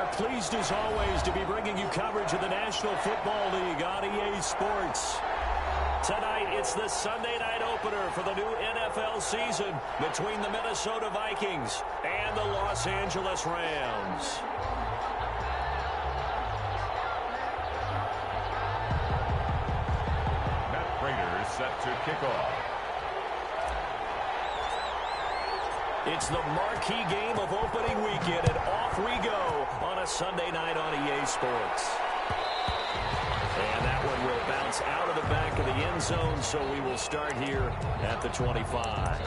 are pleased as always to be bringing you coverage of the National Football League on EA Sports. Tonight, it's the Sunday night opener for the new NFL season between the Minnesota Vikings and the Los Angeles Rams. Matt Prater is set to kick off. It's the marquee game of opening weekend, and off we go on a Sunday night on EA Sports. And that one will bounce out of the back of the end zone, so we will start here at the 25.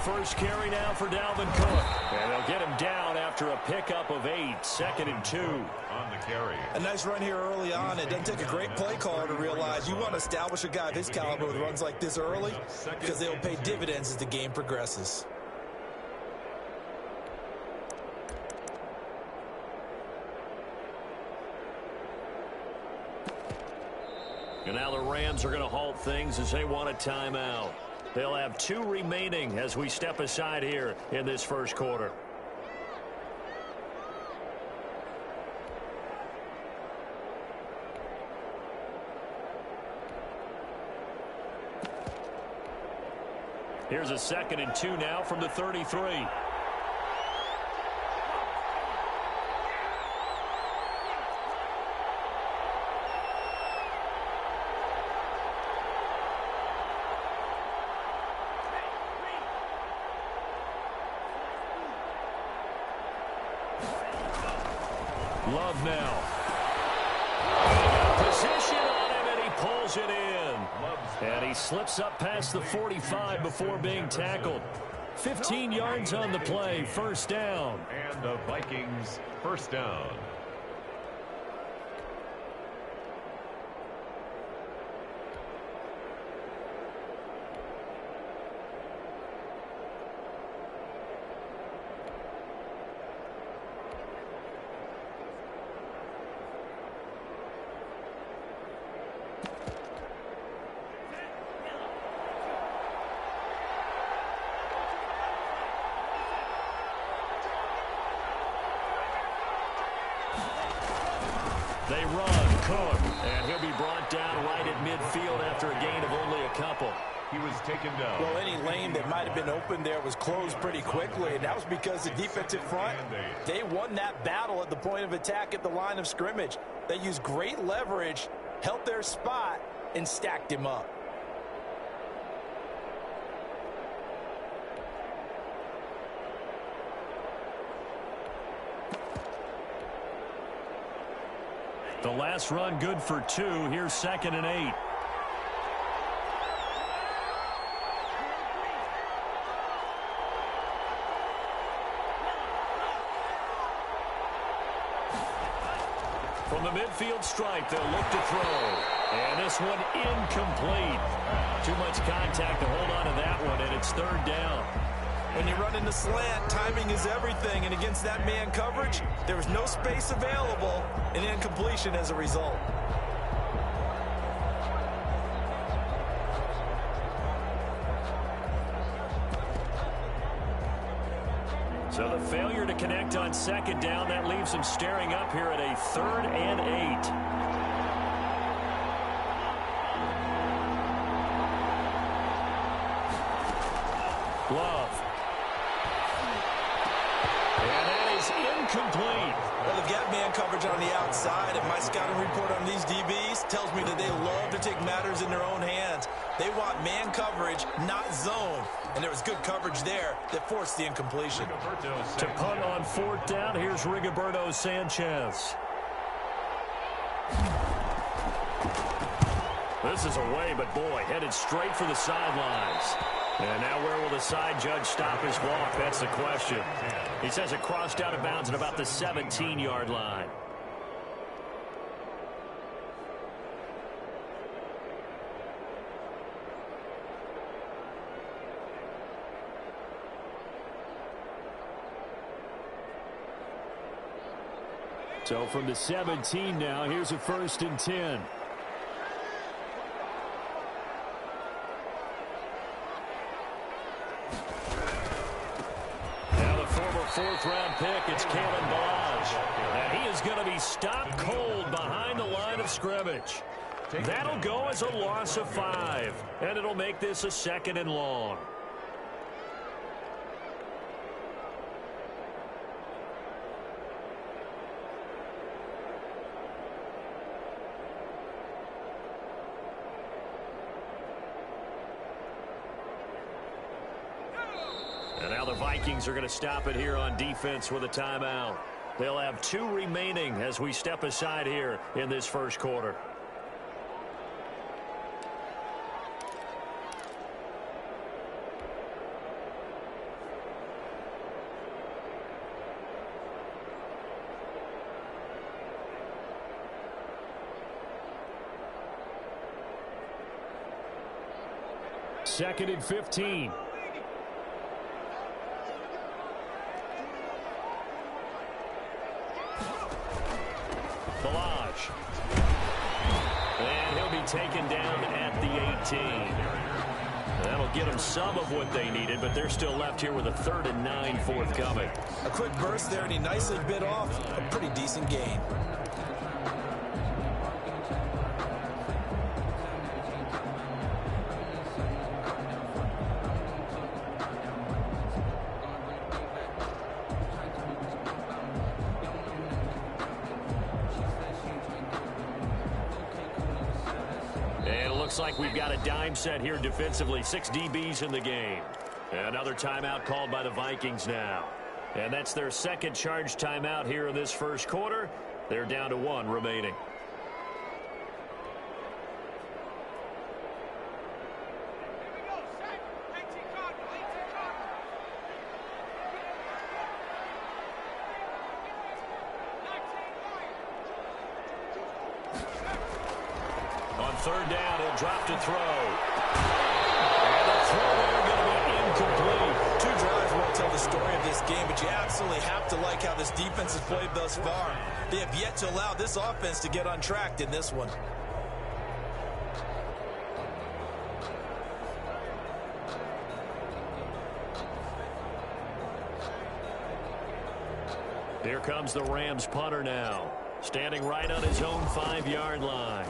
First carry now for Dalvin Cook. And they'll get him down after a pickup of 8, 2nd and 2. On the carry. A nice run here early on. It doesn't take a great play caller to realize you want to establish a guy of his caliber with runs like this early because they'll pay dividends as the game progresses. And now the Rams are going to halt things as they want a timeout. They'll have 2 remaining as we step aside here in this first quarter. Here's a 2nd and 2 now from the 33. Love now. Position on him, and he pulls it in. And he slips up past the 45 before being tackled. 15 yards on the play, first down. And the Vikings first down. They run, Cook, and he'll be brought down right at midfield after a gain of only a couple. He was taken down. Well, any lane that might have been open there was closed pretty quickly, and that was because the defensive front, they won that battle at the point of attack at the line of scrimmage. They used great leverage, held their spot, and stacked him up. The last run good for 2. Here's 2nd and 8. From the midfield stripe, they'll look to throw. And this one incomplete. Too much contact to hold on to that one, and it's 3rd down. When you run in the slant, timing is everything, and against that man coverage, there was no space available, and incompletion as a result. So the failure to connect on 2nd down, that leaves them staring up here at a 3rd and 8. Love. And that is incomplete. Well, they've got man coverage on the outside, and my scouting report on these DBs tells me that they love to take matters in their own hands. They want man coverage, not zone. And there was good coverage there that forced the incompletion. To punt on 4th down, here's Rigoberto Sanchez. This is away, but boy, headed straight for the sidelines. And now where will the side judge stop his walk? That's the question. He says it crossed out of bounds at about the 17-yard line. So from the 17 now, here's a 1st and 10. Fourth-round pick, it's Kalen Balaj. And he is going to be stopped cold behind the line of scrimmage. That'll go as a loss of 5. And it'll make this a 2nd and long. And now the Vikings are going to stop it here on defense with a timeout. They'll have 2 remaining as we step aside here in this first quarter. Second and 15. Balaj. And he'll be taken down at the 18. That'll get them some of what they needed, but they're still left here with a 3rd and 9 forthcoming. A quick burst there, and he nicely bit off a pretty decent gain. Looks like we've got a dime set here defensively. 6 DBs in the game. Another timeout called by the Vikings now. And that's their 2nd charge timeout here in this first quarter. They're down to 1 remaining. On 3rd down, he'll drop to throw. And the throw there going to be incomplete. 2 drives won't tell the story of this game, but you absolutely have to like how this defense has played thus far. They have yet to allow this offense to get untracked in this one. Here comes the Rams punter now, standing right on his own 5-yard line.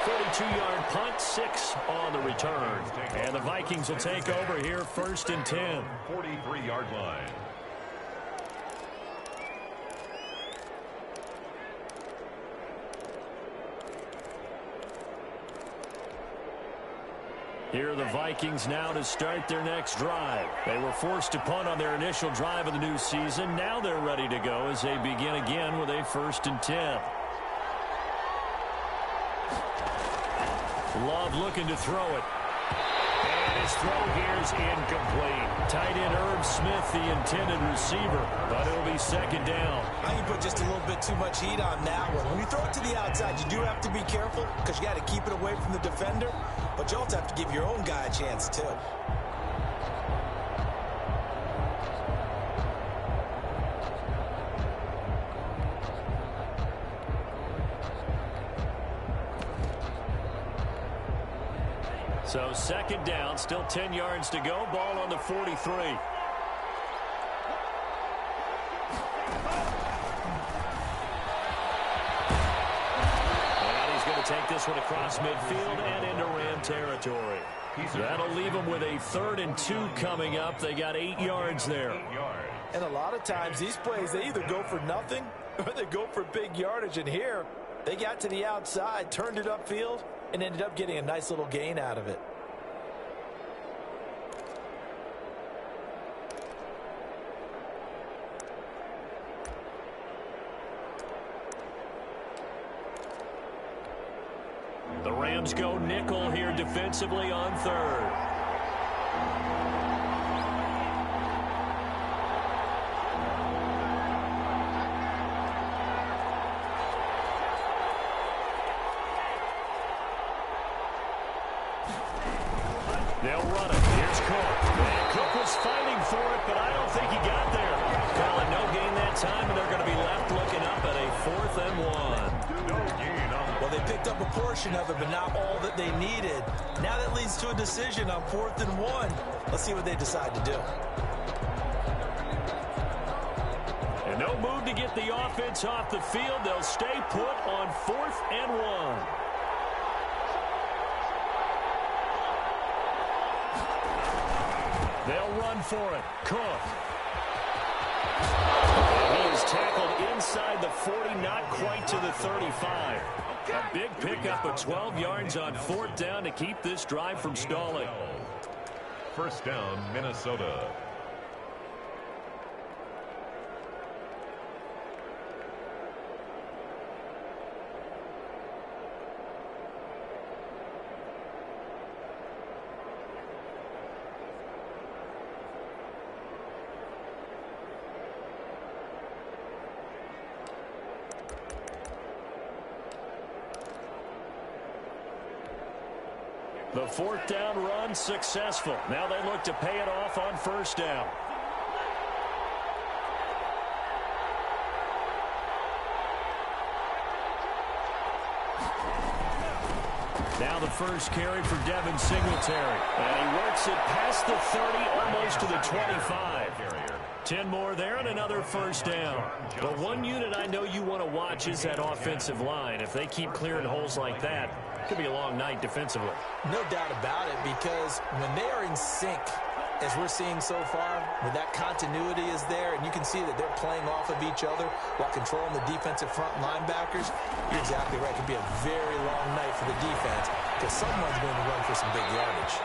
42-yard punt, 6 on the return. And the Vikings will take over here, 1st and 10. 43-yard line. Here are the Vikings now to start their next drive. They were forced to punt on their initial drive of the new season. Now they're ready to go as they begin again with a 1st and 10. Love looking to throw it. And his throw here is incomplete. Tight end Herb Smith, the intended receiver, but it'll be 2nd down. I think you put just a little bit too much heat on that one. When you throw it to the outside, you do have to be careful because you got to keep it away from the defender, but you also have to give your own guy a chance too. So 2nd down, still 10 yards to go. Ball on the 43. And he's going to take this one across midfield and into Ram territory. That'll leave them with a 3rd and 2 coming up. They got 8 yards there. And a lot of times these plays, they either go for nothing or they go for big yardage. And here, they got to the outside, turned it upfield, and ended up getting a nice little gain out of it. Rams go nickel here defensively on third. They'll run it. Here's Cook. And Cook was fighting for it, but I don't think he got there. Call it no gain that time, and they're going to be left looking up at a 4th and 1. No gain on the... Well, they picked up a portion of it, but not all that they needed. Now that leads to a decision on 4th and 1. Let's see what they decide to do. And no move to get the offense off the field. They'll stay put on 4th and 1. They'll run for it. Cook. He is tackled inside the 40, not quite to the 35. A big pickup of 12 yards on 4th down to keep this drive from stalling. First down, Minnesota. The 4th down run successful. Now they look to pay it off on 1st down. Now the first carry for Devin Singletary. And he works it past the 30, almost to the 25. 10 more there and another 1st down. But one unit I know you want to watch is that offensive line. If they keep clearing holes like that, it could be a long night defensively. No doubt about it, because when they are in sync, as we're seeing so far, when that continuity is there, and you can see that they're playing off of each other while controlling the defensive front linebackers, you're exactly right. It could be a very long night for the defense, because someone's going to run for some big yardage.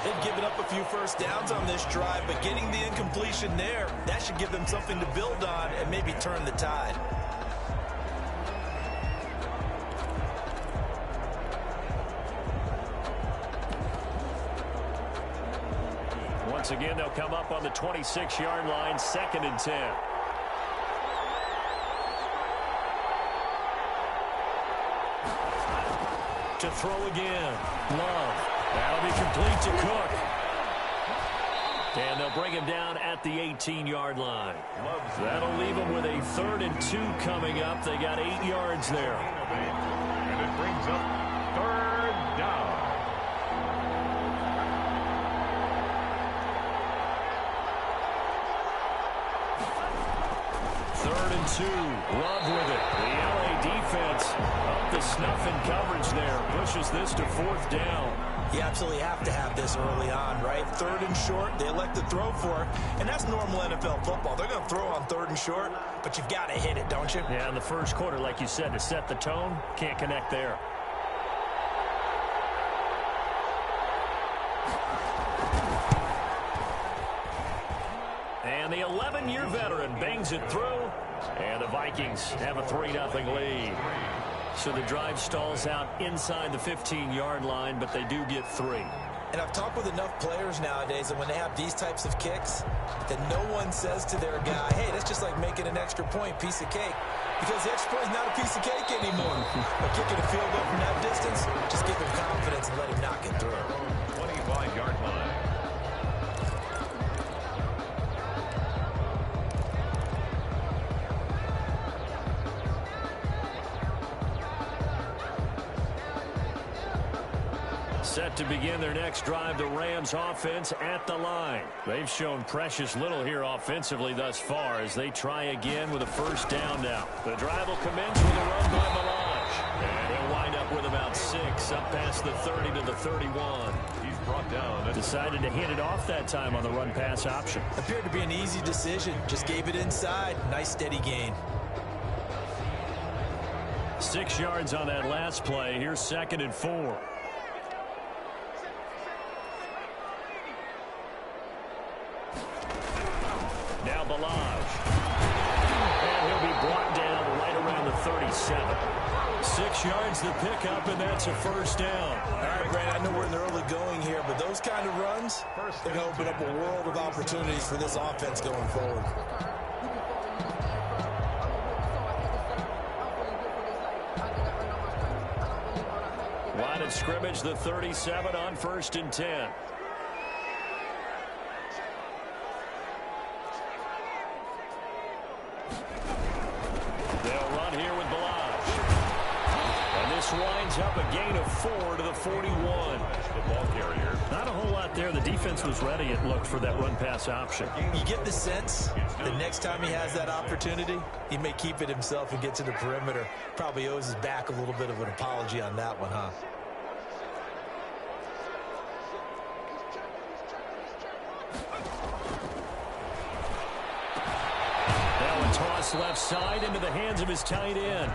They've given up a few 1st downs on this drive, but getting the incompletion there, that should give them something to build on and maybe turn the tide. Once again, they'll come up on the 26-yard line, 2nd and 10. To throw again. Love. That'll be complete to Cook. And they'll bring him down at the 18-yard line. That'll leave them with a 3rd and 2 coming up. They got 8 yards there. And it brings up 3rd down. Third and 2. Love with it. The LA defense up the snuff in coverage there. Pushes this to 4th down. You absolutely have to have this early on, right? 3rd and short, they elect to throw for it, and that's normal NFL football. They're going to throw on 3rd and short, but you've got to hit it, don't you? Yeah, in the first quarter, like you said, to set the tone, can't connect there. And the 11-year veteran bangs it through, and the Vikings have a 3-0 lead. So the drive stalls out inside the 15-yard line, but they do get 3. And I've talked with enough players nowadays that when they have these types of kicks, that no one says to their guy, hey, that's just like making an extra point, piece of cake. Because the extra point is not a piece of cake anymore. But kicking a field goal from that distance, just give him confidence and let him knock it through. 25-yard line. Set to begin their next drive, the Rams offense at the line. They've shown precious little here offensively thus far as they try again with a 1st down now. The drive will commence with a run by Melange. And he'll wind up with about 6, up past the 30 to the 31. He's brought down. Decided to hand it off that time on the run-pass option. Appeared to be an easy decision. Just gave it inside. Nice steady gain. 6 yards on that last play. Here's 2nd and 4. Now Balaj. And he'll be brought down right around the 37. 6 yards to pick up, and that's a first down. All right, Brandon, I know we're in the early going here, but those kind of runs, they're going to open up a world of opportunities for this offense going forward. Line of scrimmage, the 37 on 1st and 10. They'll run here with Balaj. And this winds up a gain of 4 to the 41. The ball carrier. Not a whole lot there. The defense was ready, it looked, for that run-pass option. You get the sense the next time he has that opportunity, he may keep it himself and get to the perimeter. Probably owes his back a little bit of an apology on that one, huh? Toss left side into the hands of his tight end.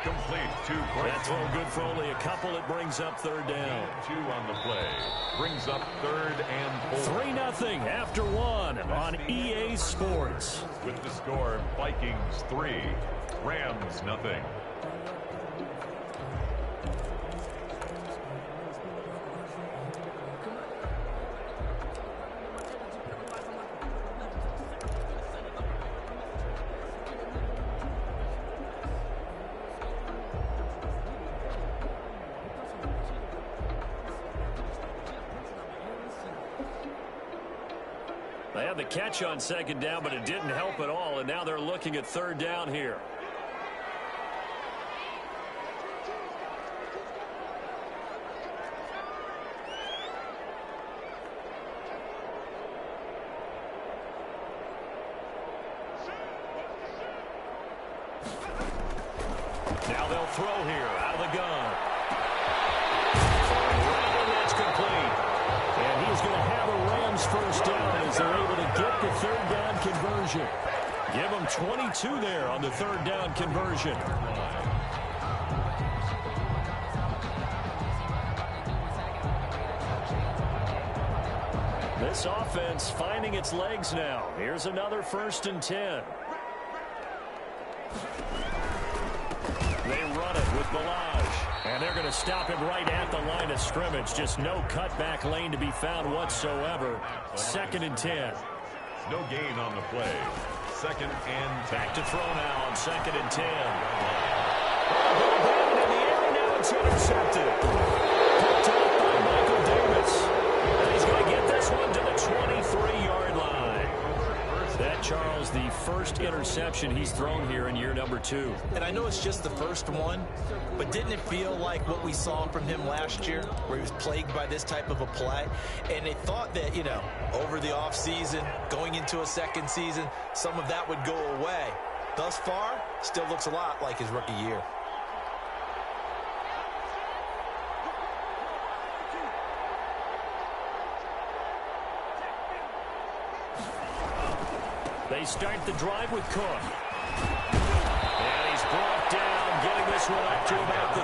Complete to That throw good for only a couple. It brings up 3rd down. 2 on the play. Brings up 3rd and 4. 3-0 after 1 on EA Sports. With the score, Vikings 3, Rams nothing. They had the catch on 2nd down, but it didn't help at all, and now they're looking at 3rd down here. Now they'll throw here out of the gun. And that's complete. And he's going to have a Rams first down as they're able to get the 3rd down conversion. Give them 22 there on the 3rd down conversion. This offense finding its legs now. Here's another 1st and 10. They run it with Balaj. And they're going to stop him right at the line of scrimmage. Just no cutback lane to be found whatsoever. 2nd and 10. No gain on the play. 2nd and 10. Back to throw now on 2nd and 10. Down in the air, now it's intercepted. Picked up by Michael Davis. And he's going to get this one to the 23-yard line. That, Charles, the first interception he's thrown here in year number 2. And I know it's just the first one, but didn't it feel like what we saw from him last year, where he was plagued by this type of a play? And they thought that, you know, over the offseason, going into a 2nd season, some of that would go away. Thus far, still looks a lot like his rookie year. They start the drive with Cook. And he's brought down, getting this one up to about the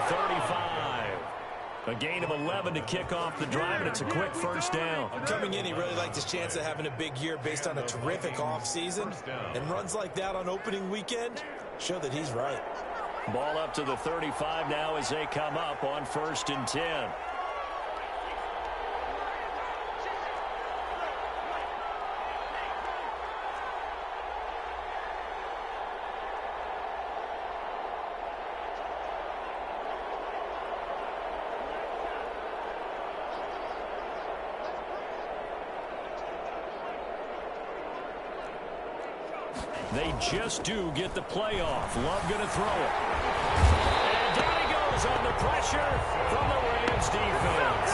35. A gain of 11 to kick off the drive, and it's a quick first down. Coming in, he really liked his chance of having a big year based on a terrific offseason. And runs like that on opening weekend show that he's right. Ball up to the 35 now as they come up on 1st and 10. They just do get the playoff. Love going to throw it. And down he goes on the pressure from the Rams defense.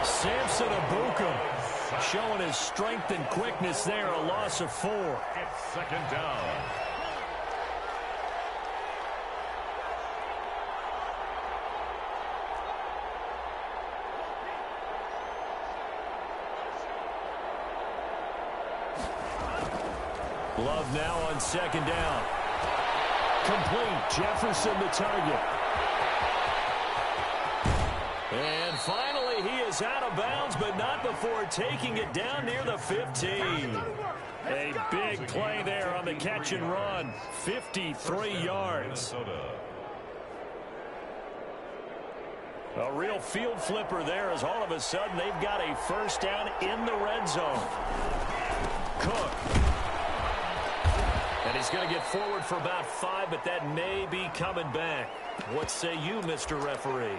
Samson Abuka showing his strength and quickness there. A loss of 4. It's 2nd down. Love now on 2nd down. Complete. Jefferson the target. And finally he is out of bounds, but not before taking it down near the 15. A big play there on the catch and run. 53 yards. A real field flipper there as all of a sudden they've got a first down in the red zone. Cook. And he's going to get forward for about 5, but that may be coming back. What say you, Mr. Referee?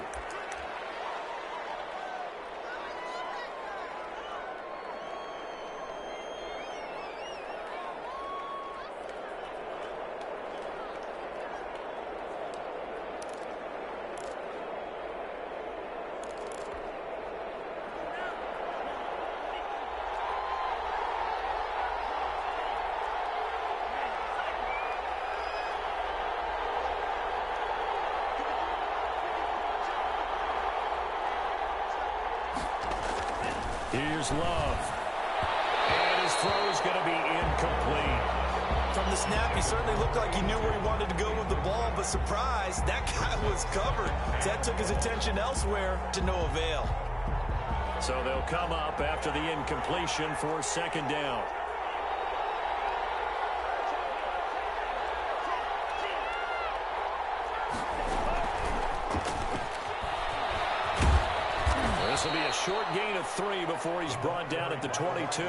Here's Love. And his throw is going to be incomplete. From the snap, he certainly looked like he knew where he wanted to go with the ball, but surprise, that guy was covered. That took his attention elsewhere to no avail. So they'll come up after the incompletion for second down. This will be a short gain of 3 before he's brought down at the 22.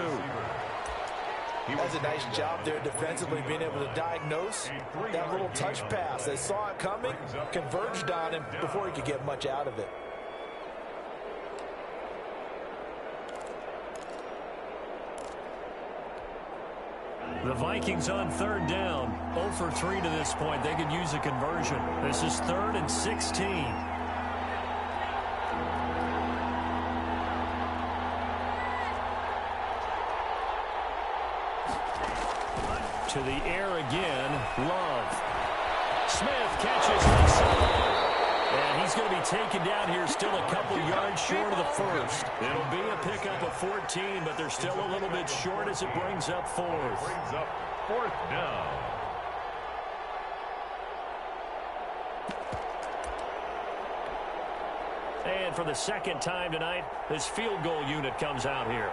That's a nice job there defensively, being able to diagnose that little touch pass. They saw it coming, converged on him before he could get much out of it. The Vikings on third down. 0 for 3 to this point. They could use a conversion. This is 3rd and 16. To the air again, Love. Smith catches this. And he's going to be taken down here still a couple yards short of the first. It'll be a pickup of 14, but they're still a little bit short as it brings up 4th. Brings up 4th down. And for the second time tonight, this field goal unit comes out here.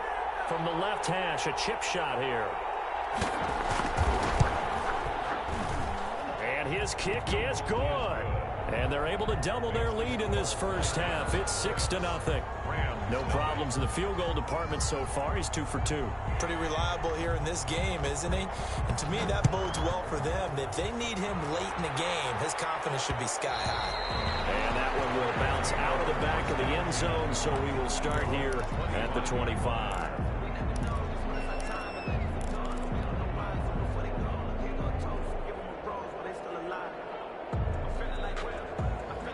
From the left hash, a chip shot here. And his kick is good. And they're able to double their lead in this first half. It's 6-0. No problems in the field goal department so far. He's 2 for 2. Pretty reliable here in this game, isn't he? And to me, that bodes well for them. If they need him late in the game, his confidence should be sky high. And that one will bounce out of the back of the end zone, so we will start here at the 25.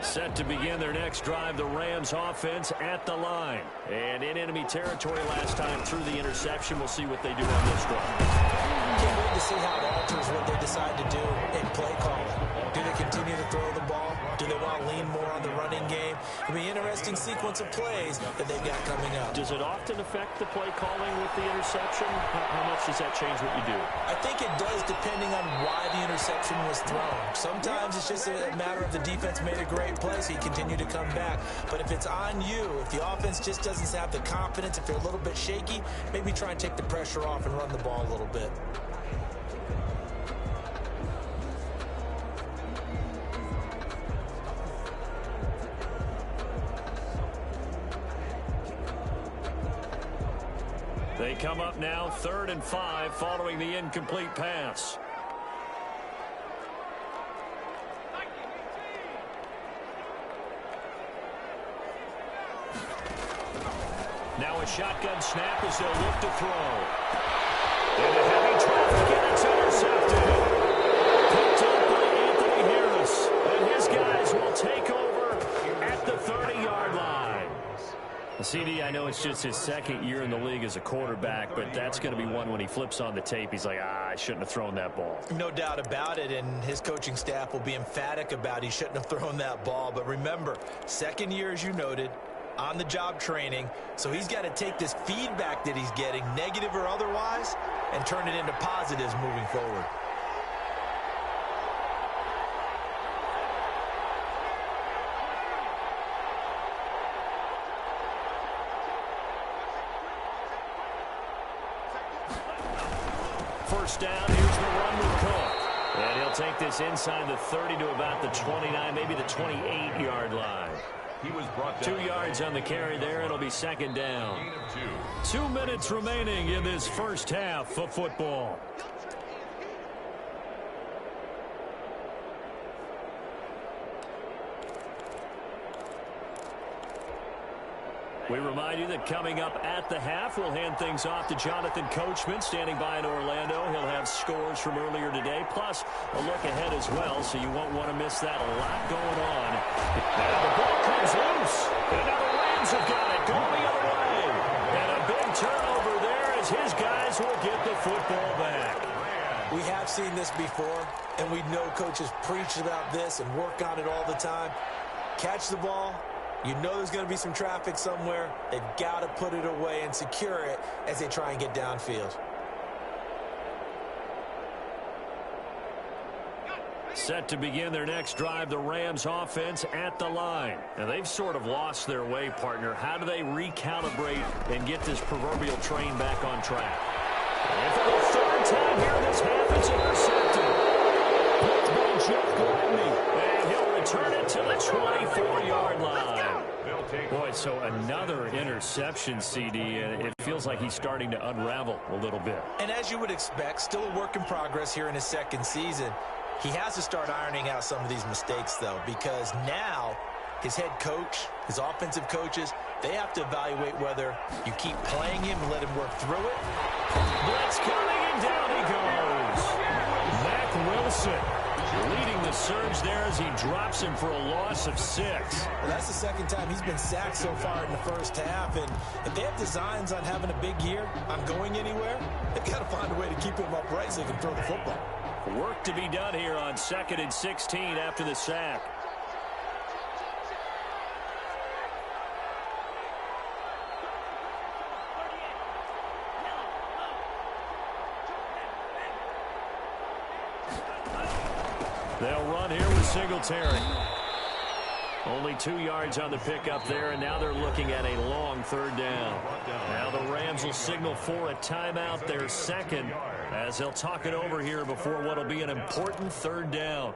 Set to begin their next drive, the Rams offense at the line. And in enemy territory last time through the interception. We'll see what they do on this drive. Can't wait to see how it alters what they decide to do in play calling. Do they continue to throw the ball? Do they want to lean more on the running game? It'll be an interesting sequence of plays that they've got coming up. Does it often affect the play calling with the interception? How much does that change what you do? I think it does, depending on why the interception was thrown. Sometimes it's just a matter of the defense made a great play, so you continue to come back. But if it's on you, if the offense just doesn't have the confidence, if they're a little bit shaky, maybe try and take the pressure off and run the ball a little bit. They come up now 3rd and 5 following the incomplete pass. Now a shotgun snap as they'll look to throw. And a heavy traffic, and it's intercepted. Picked up by Anthony Harris. And his guys will take over at the 30-yard line. CD, I know it's just his second year in the league as a quarterback, but that's going to be one when he flips on the tape. He's like, I shouldn't have thrown that ball. No doubt about it, and his coaching staff will be emphatic about he shouldn't have thrown that ball. But remember, second year, as you noted, on-the-job training, so he's got to take this feedback that he's getting, negative or otherwise, and turn it into positives moving forward. First down, here's the run with Cook. And he'll take this inside the 30 to about the 29, maybe the 28-yard line. He was brought down. 2 yards on the carry there. It'll be second down. 2 minutes remaining in this first half of football. We remind you that coming up at the half, we'll hand things off to Jonathan Coachman, standing by in Orlando. He'll have scores from earlier today, plus a look ahead as well, so you won't want to miss that. A lot going on. And the ball comes loose. And now the Rams have got it, going the other way. And a big turnover there as his guys will get the football back. We have seen this before, and we know coaches preach about this and work on it all the time. Catch the ball. You know there's going to be some traffic somewhere. They've got to put it away and secure it as they try and get downfield. Set to begin their next drive, the Rams offense at the line. Now, they've sort of lost their way, partner. How do they recalibrate and get this proverbial train back on track? And for the third time here this half, it's intercepted. It's by Jeff Gladney. And he'll return it to the 24-yard line. Boy, so another interception, CD, and it feels like he's starting to unravel a little bit. And as you would expect, still a work in progress here in his second season. He has to start ironing out some of these mistakes, though, because now his head coach, his offensive coaches, they have to evaluate whether you keep playing him and let him work through it. Blitz coming, and down he goes. Mack Wilson leading the surge there as he drops him for a loss of 6. Well, that's the second time he's been sacked so far in the first half, and if they have designs on having a big year, on going anywhere, they've got to find a way to keep him upright so they can throw the football. Work to be done here on 2nd and 16 after the sack. They'll run here with Singletary. Only 2 yards on the pickup there, and now they're looking at a long third down. Now the Rams will signal for a timeout, their second, as they'll talk it over here before what will be an important third down.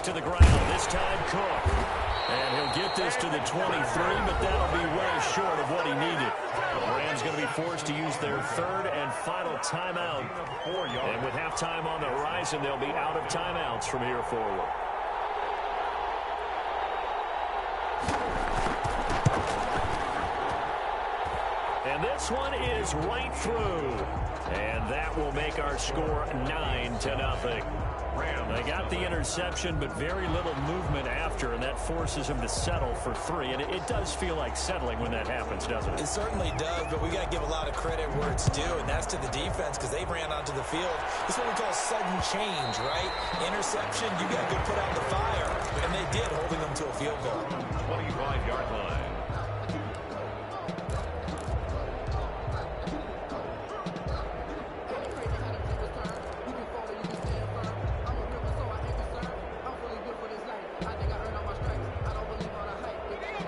To the ground, this time Cook. And he'll get this to the 23, but that'll be way short of what he needed. The Rams going to be forced to use their third and final timeout. And with halftime on the horizon, they'll be out of timeouts from here forward. And this one is right through. And that will make our score 9-0. They got the interception, but very little movement after, and that forces him to settle for 3. And it does feel like settling when that happens, doesn't it? It certainly does, but we got to give a lot of credit where it's due, and that's to the defense because they ran onto the field. This is what we call sudden change, right? Interception, you got to go put out the fire, and they did, holding them to a field goal. 25-yard line.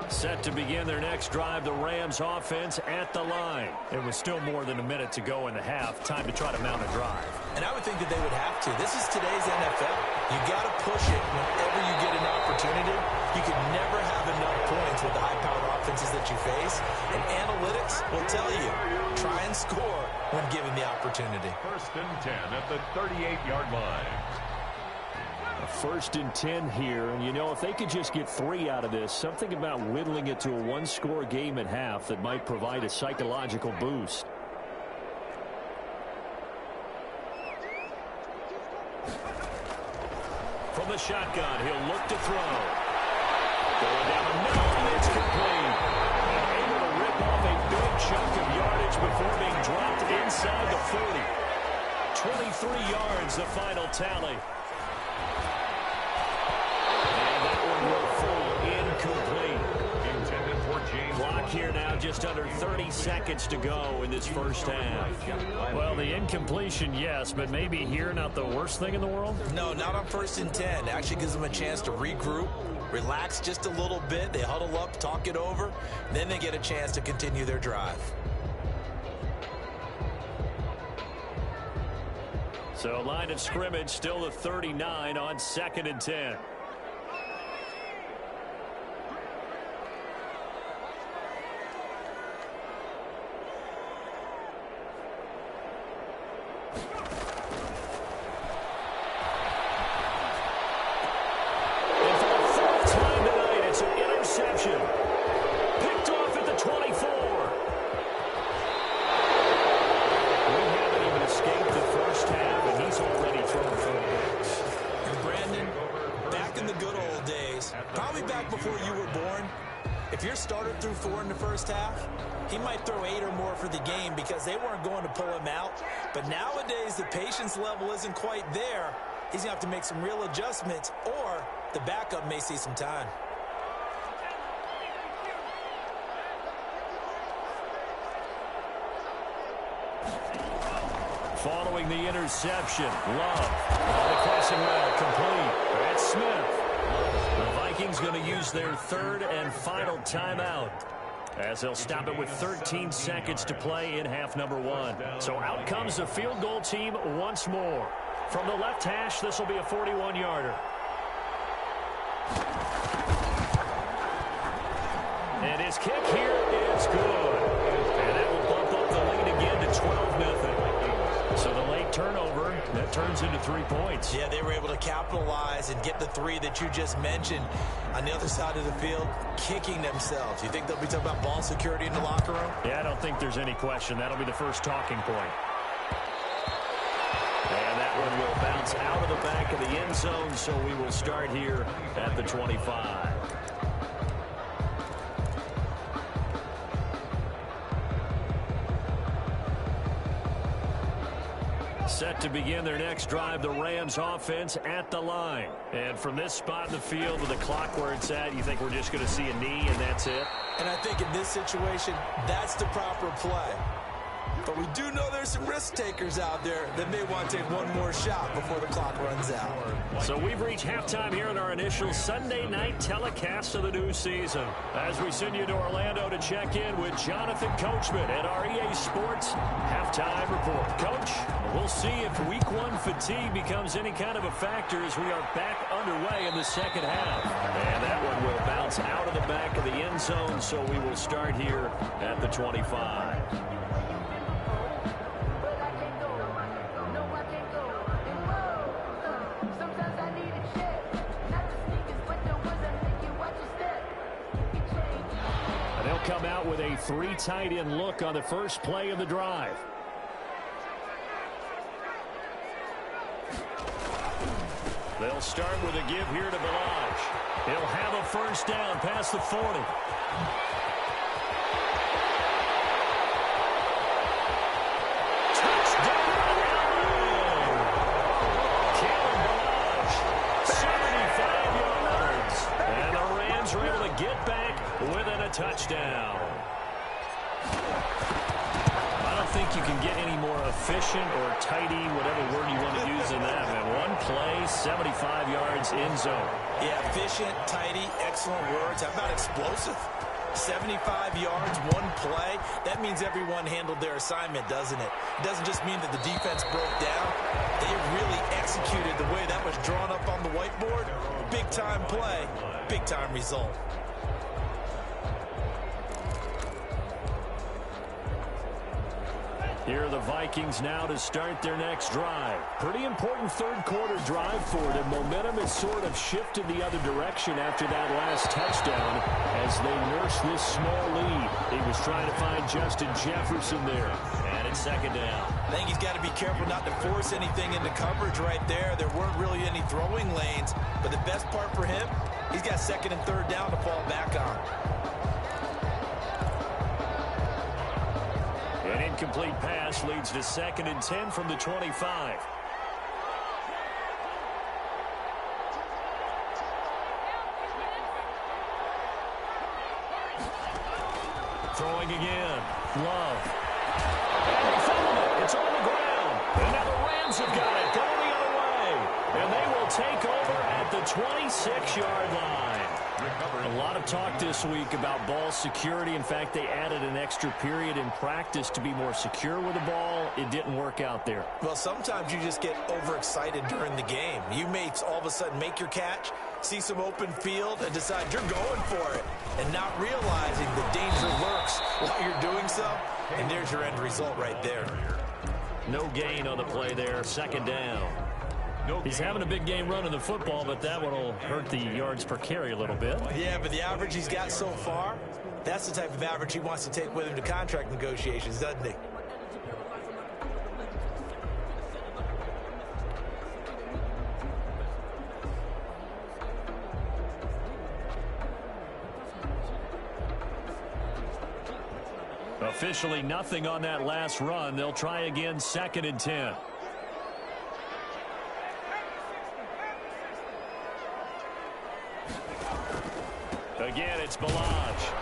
Set to begin their next drive, the Rams offense at the line. It was still more than a minute to go in the half. Time to try to mount a drive. And I would think that they would have to. This is today's NFL. You got to push it whenever you get an opportunity. You can never have enough points with the high-powered offenses that you face. And analytics will tell you, try and score when given the opportunity. 1st and 10 at the 38-yard line. 1st and 10 here, and you know, if they could just get 3 out of this, something about whittling it to a one-score game at half that might provide a psychological boost. From the shotgun, he'll look to throw. Going down the middle, and it's complete. And able to rip off a big chunk of yardage before being dropped inside the 40. 23 yards, the final tally. here now, just under 30 seconds to go in this first half. Well, the incompletion, yes, but maybe here not the worst thing in the world? No, not on 1st and 10. Actually gives them a chance to regroup, relax just a little bit. They huddle up, talk it over, then they get a chance to continue their drive. So line of scrimmage still the 39 on 2nd and 10. He might throw 8 or more for the game because they weren't going to pull him out. But nowadays, the patience level isn't quite there. He's going to have to make some real adjustments, or the backup may see some time. Following the interception, Love on the crossing route, complete. That's Smith. The Vikings going to use their 3rd and final timeout, as they'll stop it with 13 seconds to play in half number 1. So out comes the field goal team once more. From the left hash, this will be a 41-yarder. And his kick here is good. And that will bump up the lead again to 12-0. So the late turnover, that turns into 3 points. Yeah, they were able to capitalize and get the 3 that you just mentioned. On the other side of the field, kicking themselves. You think they'll be talking about ball security in the locker room? Yeah, I don't think there's any question. That'll be the first talking point. And that one will bounce out of the back of the end zone, so we will start here at the 25. Set to begin their next drive, the Rams offense at the line. And from this spot in the field with the clock where it's at, you think we're just going to see a knee and that's it? And I think in this situation, that's the proper play. But we do know there's some risk takers out there that may want to take one more shot before the clock runs out. So we've reached halftime here in our initial Sunday night telecast of the new season. As we send you to Orlando to check in with Jonathan Coachman at our EA Sports Halftime Report. Coach, we'll see if Week 1 fatigue becomes any kind of a factor as we are back underway in the second half. And that one will bounce out of the back of the end zone, so we will start here at the 25. Come out with a 3 tight end look on the first play of the drive. They'll start with a give here to Balaj. He'll have a first down past the 40. Touchdown. I don't think you can get any more efficient or tidy, whatever word you want to use in that, man. One play, 75 yards in zone. Yeah, efficient, tidy, excellent words. How about explosive? 75 yards, one play. That means everyone handled their assignment, doesn't it? It doesn't just mean that the defense broke down. They really executed the way that was drawn up on the whiteboard. Big-time play, big-time result. Here are the Vikings now to start their next drive. Pretty important third quarter drive for them. Momentum has sort of shifted the other direction after that last touchdown as they nurse this small lead. He was trying to find Justin Jefferson there. And it's second down. I think he's got to be careful not to force anything into coverage right there. There weren't really any throwing lanes. But the best part for him, he's got second and third down to fall back on. An incomplete pass leads to second and 10 from the 25. Throwing again. Love. And they found it. It's on the ground. And now the Rams have got it. Going the other way. And they will take over at the 26-yard line. A lot of talk this week about ball security. In fact, they added an extra period in practice to be more secure with the ball. It didn't work out there. Well, sometimes you just get overexcited during the game. You may all of a sudden make your catch, see some open field, and decide you're going for it, and not realizing the danger lurks while you're doing so. And there's your end result right there. No gain on the play there. Second down. He's having a big game running the football, but that one will hurt the yards per carry a little bit. Yeah, but the average he's got so far, that's the type of average he wants to take with him to contract negotiations, doesn't he? Officially nothing on that last run. They'll try again, 2nd and 10. Again, it's Balaj.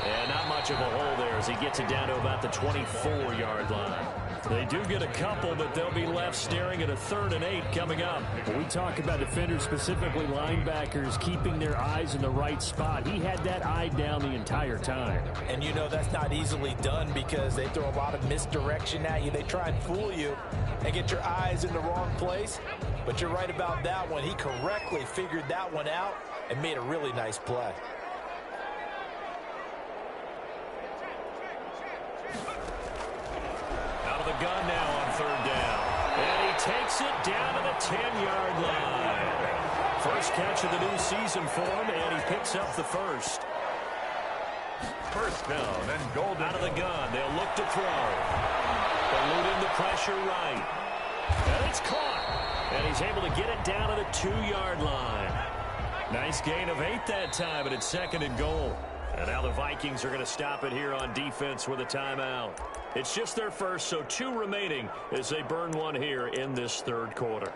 And not much of a hole there as he gets it down to about the 24-yard line. They do get a couple, but they'll be left staring at a 3rd and 8 coming up. When we talk about defenders, specifically linebackers, keeping their eyes in the right spot. He had that eye down the entire time. And you know that's not easily done because they throw a lot of misdirection at you. They try and fool you and get your eyes in the wrong place. But you're right about that one. He correctly figured that one out and made a really nice play. Out of the gun now on 3rd down. And he takes it down to the 10-yard line. First catch of the new season for him, and he picks up the first. First down and goal. Out of the gun. They'll look to throw. Eluding the pressure right. And it's caught. And he's able to get it down to the 2-yard line. Nice gain of 8 that time, but it's 2nd and goal. And now the Vikings are going to stop it here on defense with a timeout. It's just their first, so 2 remaining as they burn one here in this 3rd quarter.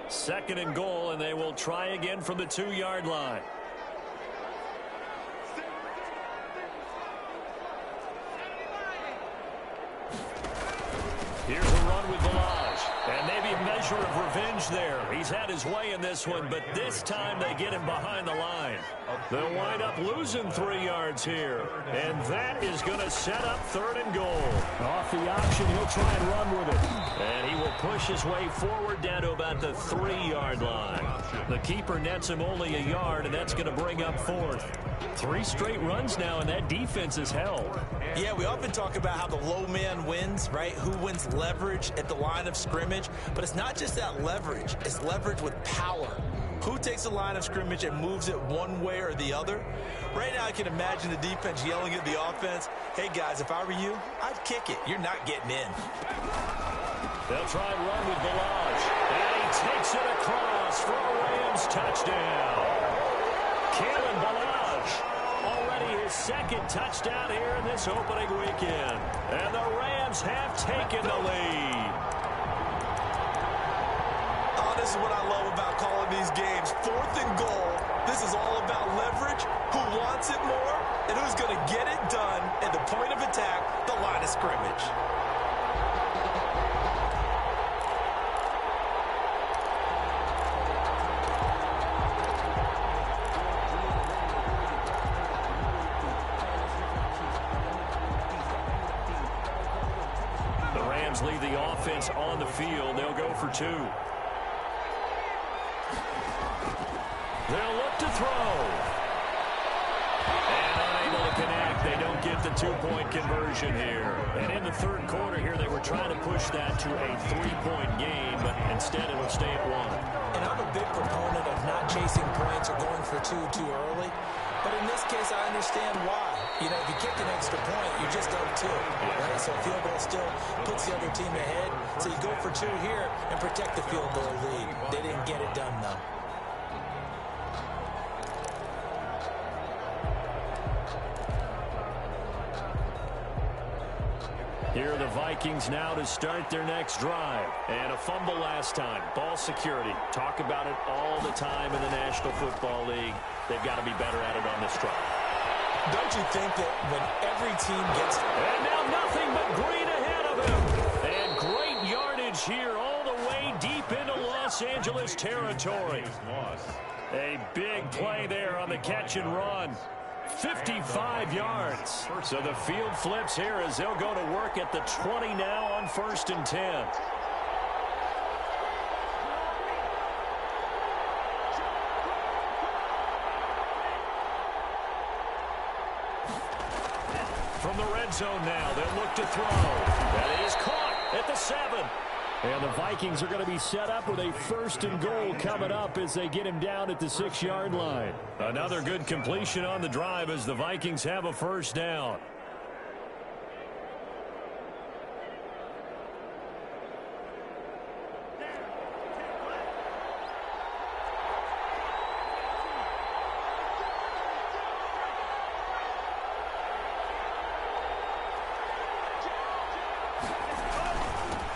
Second and goal, and they will try again from the 2-yard line. Here's a run with Balaj. And maybe a measure of revenge there. He's had his way in this one, but this time they get him behind the line. They'll wind up losing 3 yards here. And that is going to set up 3rd and goal. Off the option, he'll try and run with it. And he will push his way forward down to about the 3-yard line. The keeper nets him only a yard, and that's going to bring up 4th. 3 straight runs now, and that defense is held. Yeah, we often talk about how the low man wins, right? Who wins leverage at the line of scrimmage. But it's not just that leverage. It's leverage with power. Who takes the line of scrimmage and moves it one way or the other? Right now, I can imagine the defense yelling at the offense, hey, guys, if I were you, I'd kick it. You're not getting in. They'll try and run with Balaj. And he takes it across for a Rams touchdown. Kalen Balaj, already his 2nd touchdown here in this opening weekend. And the Rams have taken the lead. Oh, this is what I love about calling these games. 4th and goal. This is all about leverage, who wants it more, and who's going to get it done at the point of attack, the line of scrimmage. Leave the offense on the field. They'll go for 2. They'll look to throw. And unable to connect. They don't get the 2-point conversion here. And in the 3rd quarter here, they were trying to push that to a 3-point game, but instead it'll stay at 1. And I'm a big proponent of not chasing points or going for 2 too early. But in this case, I understand why. You know, if you kick an extra point, you're just up 2. Right? So field goal still puts the other team ahead. So you go for 2 here and protect the field goal lead. They didn't get it done, though. Here are the Vikings now to start their next drive. And a fumble last time. Ball security. Talk about it all the time in the National Football League. They've got to be better at it on this drive. Don't you think that when every team gets... And now nothing but green ahead of him. And great yardage here all the way deep into Los Angeles territory. A big play there on the catch and run. 55 yards. So the field flips here as they'll go to work at the 20 now on 1st and 10. From the red zone now, they'll look to throw. That is caught at the 7. And the Vikings are going to be set up with a 1st and goal coming up as they get him down at the 6-yard line. Another good completion on the drive as the Vikings have a 1st down.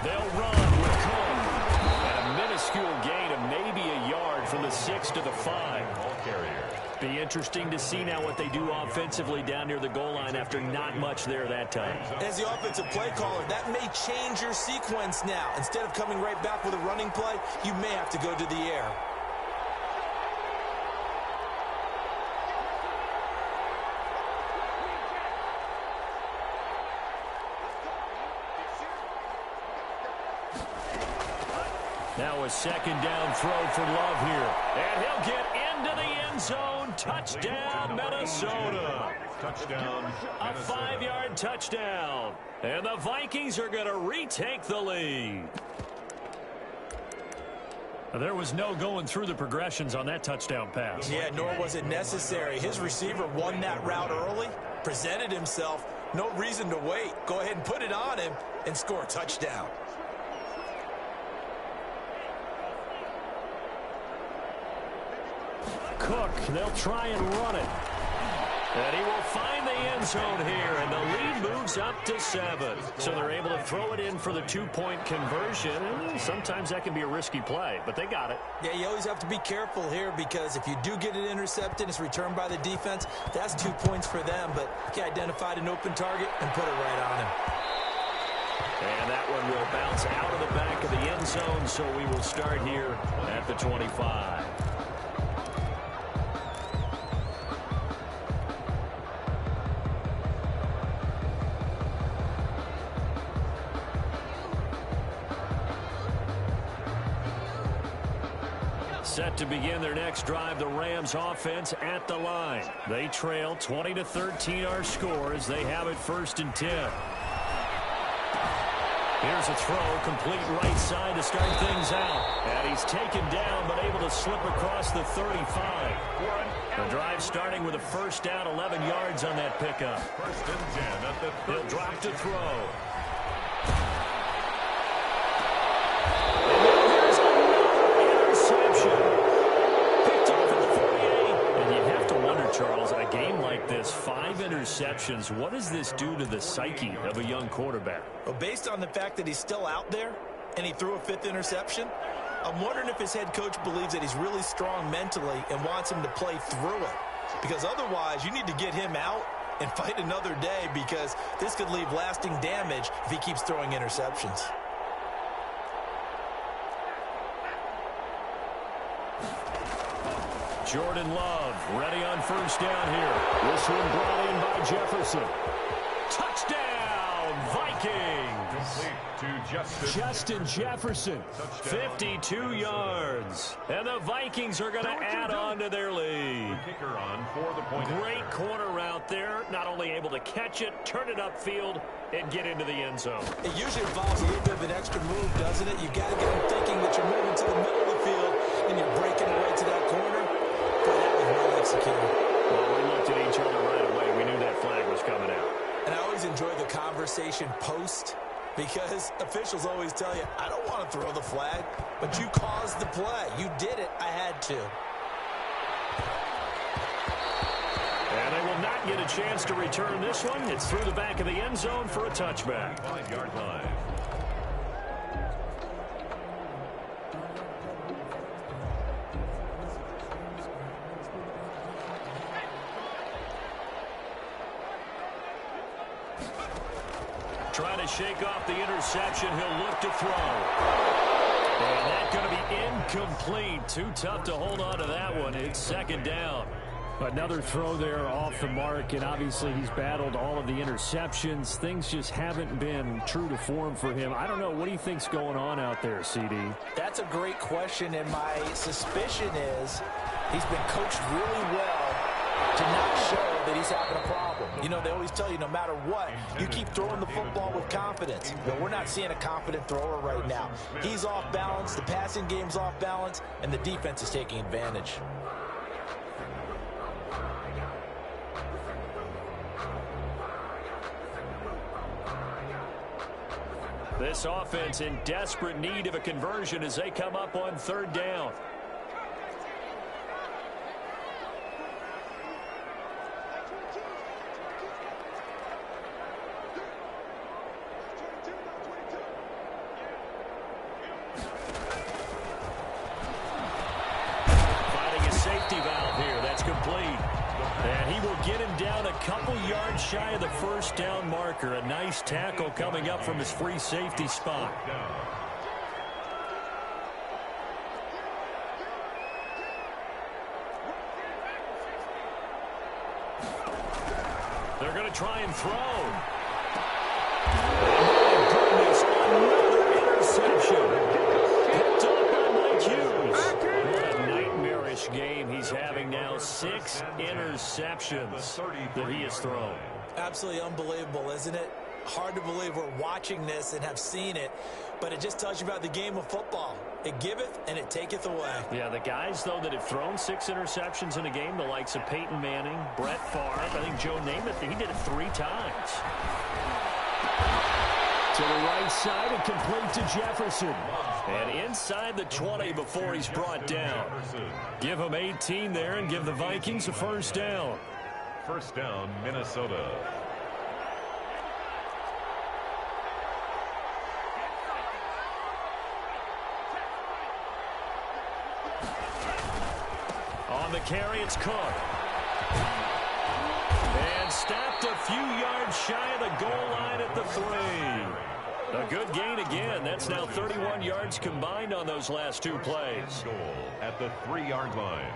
They'll run with Cohen. And a minuscule gain of maybe a yard from the 6 to the 5. Be interesting to see now what they do offensively down near the goal line after not much there that time. As the offensive play caller, that may change your sequence now. Instead of coming right back with a running play, you may have to go to the air. Now a 2nd down throw for Love here. And he'll get into the end zone. Touchdown, Minnesota. Touchdown, A 5-yard touchdown. And the Vikings are going to retake the lead. There was no going through the progressions on that touchdown pass. Yeah, nor was it necessary. His receiver won that route early, presented himself. No reason to wait. Go ahead and put it on him and score a touchdown. Cook, they'll try and run it. And he will find the end zone here, and the lead moves up to 7. So they're able to throw it in for the 2-point conversion. Sometimes that can be a risky play, but they got it. Yeah, you always have to be careful here because if you do get it intercepted, it's returned by the defense, that's 2 points for them. But he identified an open target and put it right on him. And that one will bounce out of the back of the end zone, so we will start here at the 25. Set to begin their next drive, the Rams offense at the line. They trail 20-13 our score as they have it 1st and 10. Here's a throw, complete right side to start things out. And he's taken down but able to slip across the 35. The drive starting with a 1st down, 11 yards on that pickup. 1st and 10 at the He'll drop to throw. Charles, in a game like this, 5 interceptions, what does this do to the psyche of a young quarterback? Well, based on the fact that he's still out there and he threw a 5th interception, I'm wondering if his head coach believes that he's really strong mentally and wants him to play through it. Because otherwise, you need to get him out and fight another day because this could leave lasting damage if he keeps throwing interceptions. Jordan Love ready on 1st down here. This one brought in by Jefferson. Touchdown, Vikings. Complete to Justin Jefferson. 52 yards. And the Vikings are going to add on to their lead. Kicker on for the point. Great corner route there. Not only able to catch it, turn it upfield, and get into the end zone. It usually involves a little bit of an extra move, doesn't it? You've got to get him thinking that you're moving to the middle of the field and you're breaking away to that corner. But that was well executed. Well, we looked at each other right away. We knew that flag was coming out. And I always enjoy the conversation post because officials always tell you, I don't want to throw the flag, but you caused the play. You did it. I had to. And they will not not get a chance to return this one. It's through the back of the end zone for a touchback. 5-yard line. Trying to shake off the interception. He'll look to throw. And that's going to be incomplete. Too tough to hold on to that one. It's second down. Another throw there off the mark, and obviously he's battled all of the interceptions. Things just haven't been true to form for him. I don't know. What do you think's going on out there, CD? That's a great question, and my suspicion is he's been coached really well to not show that he's having a problem. You know, they always tell you no matter what, you keep throwing the football with confidence. But we're not seeing a confident thrower right now. He's off balance, the passing game's off balance, and the defense is taking advantage. This offense in desperate need of a conversion as they come up on third down. Finding a safety valve here. That's complete. And he will get him down a couple yards shy of the first down marker. A nice tackle coming up from his free safety spot. They're going to try and throw. Oh, my goodness, another interception. Picked up by Mike Hughes. What a nightmarish game he's having now. 6 interceptions that he has thrown. Absolutely unbelievable, isn't it? Hard to believe we're watching this and have seen it, but it just tells you about the game of football. It giveth and it taketh away. Yeah, the guys, though, that have thrown 6 interceptions in a game, the likes of Peyton Manning, Brett Favre, I think Joe Namath, he did it 3 times. To the right side and complete to Jefferson. And inside the 20 before he's brought down. Give him 18 there and give the Vikings a first down. First down, Minnesota. On the carry, it's Cook. And stopped a few yards shy of the goal line at the 3. A good gain again. That's now 31 yards combined on those last 2 plays. Goal at the 3-yard line.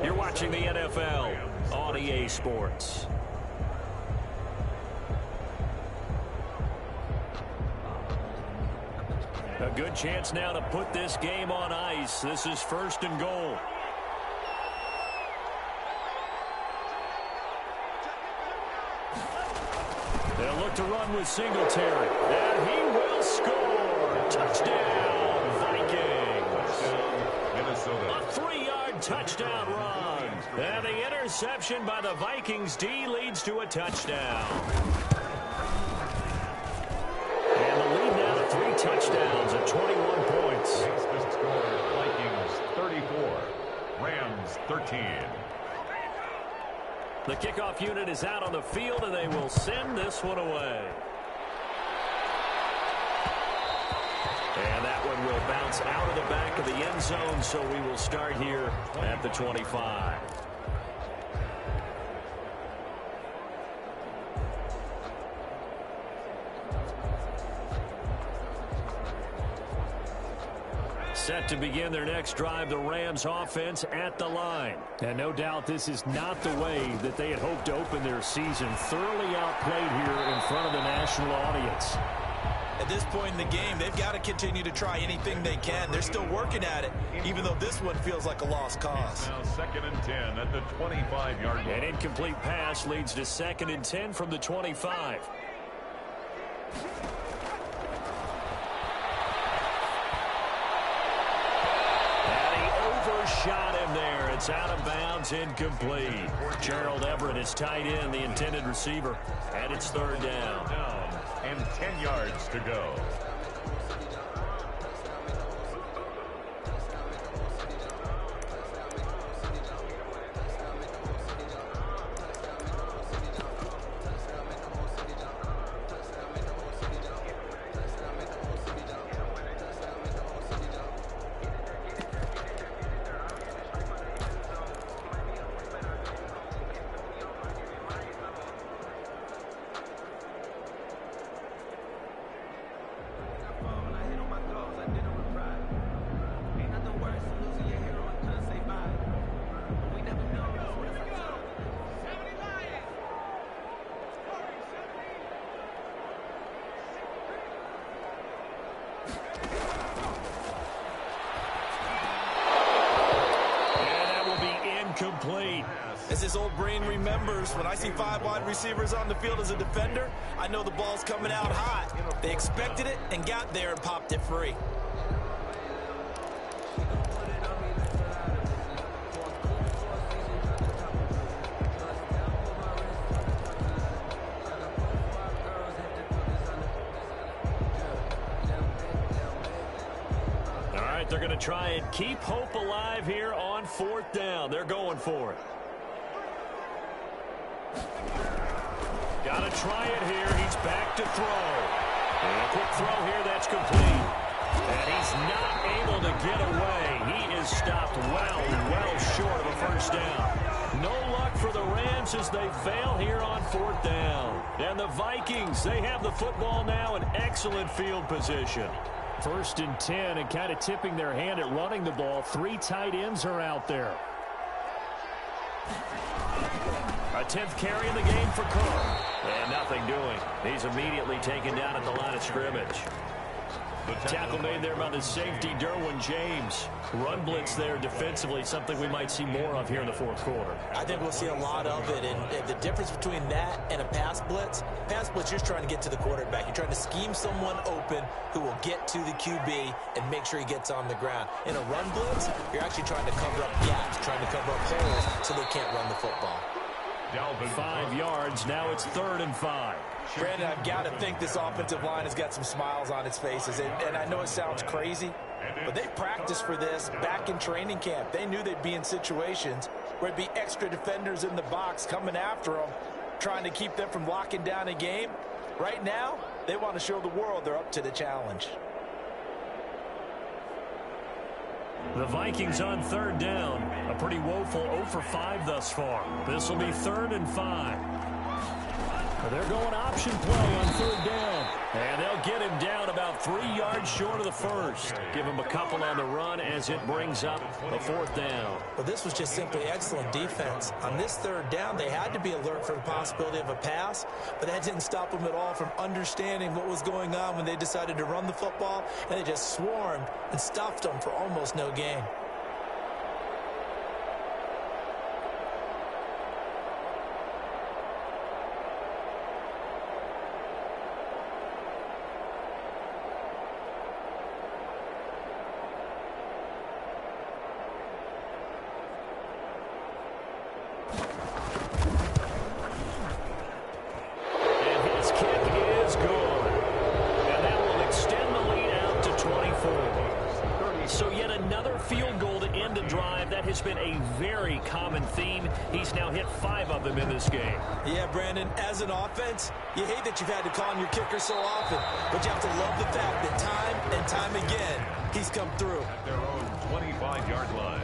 You're watching the NFL on EA Sports. A good chance now to put this game on ice. This is first and goal. They'll look to run with Singletary. And he will score. Touchdown, Vikings. Minnesota. A 3-yard touchdown run. And the interception by the Vikings D leads to a touchdown. And the lead now to 3 touchdowns at 21 points. The score, Vikings 34, Rams 13. The kickoff unit is out on the field, and they will send this one away. And that one will bounce out of the back of the end zone, so we will start here at the 25. Set to begin their next drive, the Rams offense at the line. And no doubt this is not the way that they had hoped to open their season. Thoroughly outplayed here in front of the national audience. At this point in the game, they've got to continue to try anything they can. They're still working at it, even though this one feels like a lost cause. Now 2nd and 10 at the 25-yard line. An incomplete pass leads to 2nd and 10 from the 25. just shot him there. It's out of bounds, incomplete. Gerald Everett is tight end, the intended receiver, and it's third down. And 10 yards to go. Complete. As his old brain remembers, when I see 5 wide receivers on the field as a defender, I know the ball's coming out hot. They expected it and got there and popped it free. They're going to try and keep hope alive here on fourth down. They're going for it. Got to try it here. He's back to throw. And a quick throw here. That's complete. And he's not able to get away. He is stopped well short of a first down. No luck for the Rams as they fail here on fourth down. And the Vikings, they have the football now in excellent field position. 1st and 10, and kind of tipping their hand at running the ball. 3 tight ends are out there. A 10th carry in the game for Cook. And nothing doing. He's immediately taken down at the line of scrimmage. Tackle made there by the safety, Derwin James. Run blitz there defensively, something we might see more of here in the fourth quarter. I think we'll see a lot of it, and the difference between that and a pass blitz, you're just trying to get to the quarterback. You're trying to scheme someone open who will get to the QB and make sure he gets on the ground. In a run blitz, you're actually trying to cover up gaps, trying to cover up holes so they can't run the football. 5 yards, now it's 3rd and 5. Brandon, I've got to think this offensive line has got some smiles on its faces. And I know it sounds crazy, but they practiced for this back in training camp. They knew they'd be in situations where it'd be extra defenders in the box coming after them, trying to keep them from locking down a game. Right now, they want to show the world they're up to the challenge. The Vikings on 3rd down. A pretty woeful 0 for 5 thus far. This will be 3rd and 5. They're going option play on 3rd down. And they'll get him down about 3 yards short of the first. Give him a couple on the run as it brings up a 4th down. Well, this was just simply excellent defense. On this 3rd down, they had to be alert for the possibility of a pass, but that didn't stop them at all from understanding what was going on when they decided to run the football, and they just swarmed and stuffed them for almost no gain. Has been a very common theme. He's now hit 5 of them in this game. Yeah, Brandon, as an offense, you hate that you've had to call on your kicker so often, but you have to love the fact that time and time again, he's come through. At their own 25-yard line.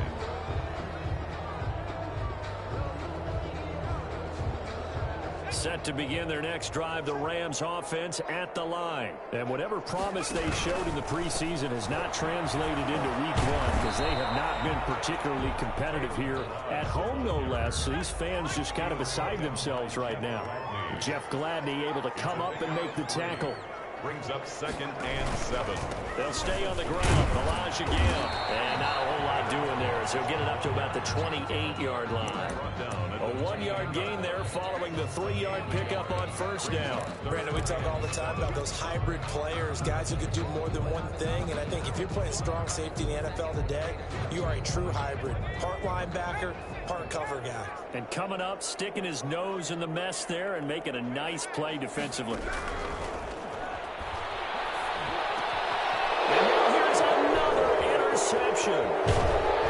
Set to begin their next drive, the Rams offense at the line. And whatever promise they showed in the preseason has not translated into week 1 because they have not been particularly competitive here at home, no less. So these fans just kind of beside themselves right now. Jeff Gladney able to come up and make the tackle. brings up 2nd and 7. They'll stay on the ground. Balaj again. And not a whole lot doing there as he'll get it up to about the 28-yard line. A 1-yard gain there following the 3-yard pickup on first down. Brandon, we talk all the time about those hybrid players, guys who could do more than one thing. And I think if you're playing strong safety in the NFL today, you are a true hybrid. Part linebacker, part cover guy. And coming up, sticking his nose in the mess there and making a nice play defensively. And now here's another interception.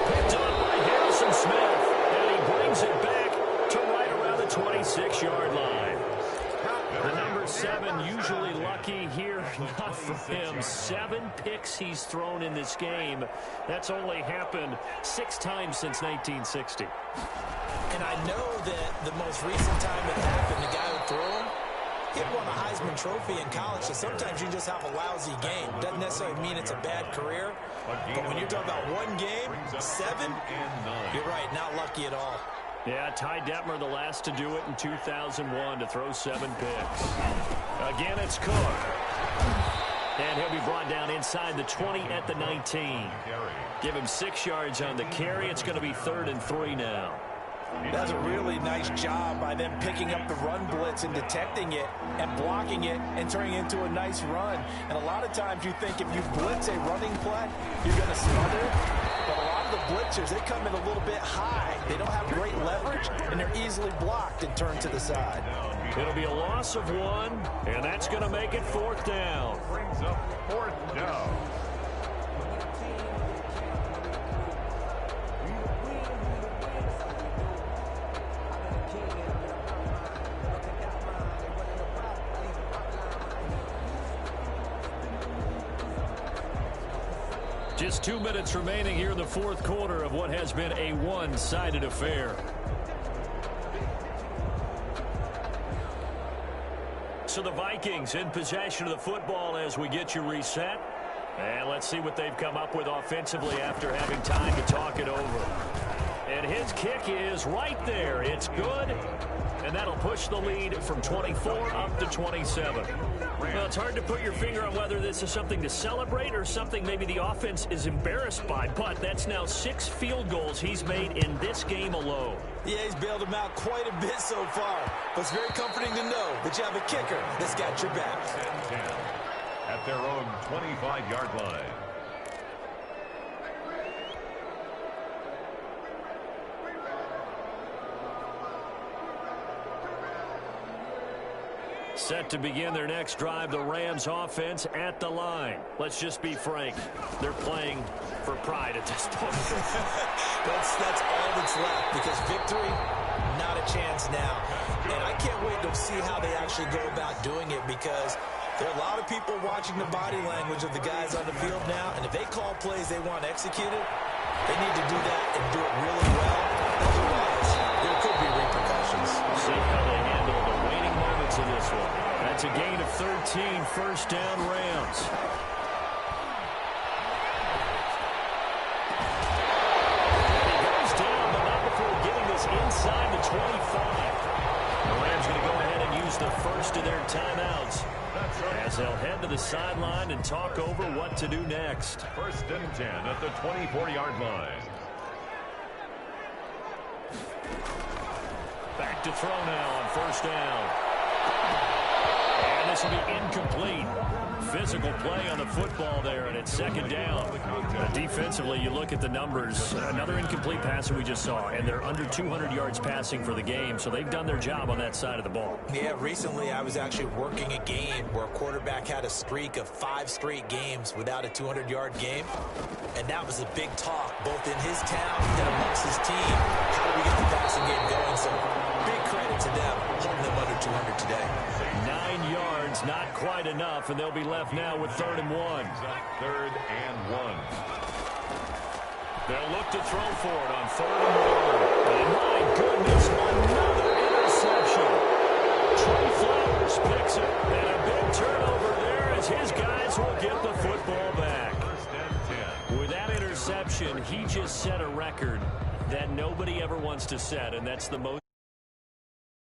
Picked up by Harrison Smith. And he brings it back to right around the 26-yard line. The number 7 usually lucky here. Not for him. 7 picks he's thrown in this game. That's only happened 6 times since 1960. And I know that the most recent time it happened, the guy who threw him, he won a Heisman Trophy in college, so sometimes you just have a lousy game. Doesn't necessarily mean it's a bad career, but when you're talking about one game, 7, you're right, not lucky at all. Yeah, Ty Detmer, the last to do it in 2001 to throw 7 picks. Again, it's Cook. And he'll be brought down inside the 20 at the 19. Give him 6 yards on the carry. It's going to be 3rd and 3 now. That's a really nice job by them picking up the run blitz and detecting it and blocking it and turning it into a nice run. And a lot of times you think if you blitz a running play, you're going to smother it. But a lot of the blitzers, they come in a little bit high. They don't have great leverage, and they're easily blocked and turned to the side. It'll be a loss of 1, and that's going to make it 4th down. Brings up 4th down. Just 2 minutes remaining here in the 4th quarter of what has been a one-sided affair. So the Vikings in possession of the football as we get you reset. And let's see what they've come up with offensively after having time to talk it over. And his kick is right there. It's good. And that'll push the lead from 24 up to 27. Well, it's hard to put your finger on whether this is something to celebrate or something maybe the offense is embarrassed by. But that's now 6 field goals he's made in this game alone. Yeah, he's bailed them out quite a bit so far. But it's very comforting to know that you have a kicker that's got your back. 10-10 at their own 25-yard line. Set to begin their next drive, the Rams offense at the line. Let's just be frank. They're playing for pride at this point. that's all that's left, because victory, not a chance now. And I can't wait to see how they actually go about doing it, because there are a lot of people watching the body language of the guys on the field now, and if they call plays they want executed, they need to do that and do it really well. Otherwise, there could be repercussions. See how they handle the waning moments of this one. That's a gain of 13, first down Rams. He goes down, but not before getting this inside the 25. The Rams going to go ahead and use the first of their timeouts as they'll head to the sideline and talk over what to do next. 1st and 10 at the 24-yard line. Back to throw now on first down. And this will be incomplete. Physical play on the football there, and it's 2nd down. Defensively, you look at the numbers. Another incomplete pass that we just saw, and they're under 200 yards passing for the game, so they've done their job on that side of the ball. Yeah, recently I was actually working a game where a quarterback had a streak of 5 straight games without a 200-yard game, and that was a big talk, both in his town and amongst his team. How do we get the passing game going? So big credit to them, holding them under 200 today. 9 yards, not quite enough, and they'll be left now with 3rd and 1. 3rd and 1. They'll look to throw for it on 3rd and 1. And my goodness, another interception. Trey Flowers picks it, and a big turnover there as his guys will get the football back. 1st and 10. With that interception, he just set a record that nobody ever wants to set, and that's the most.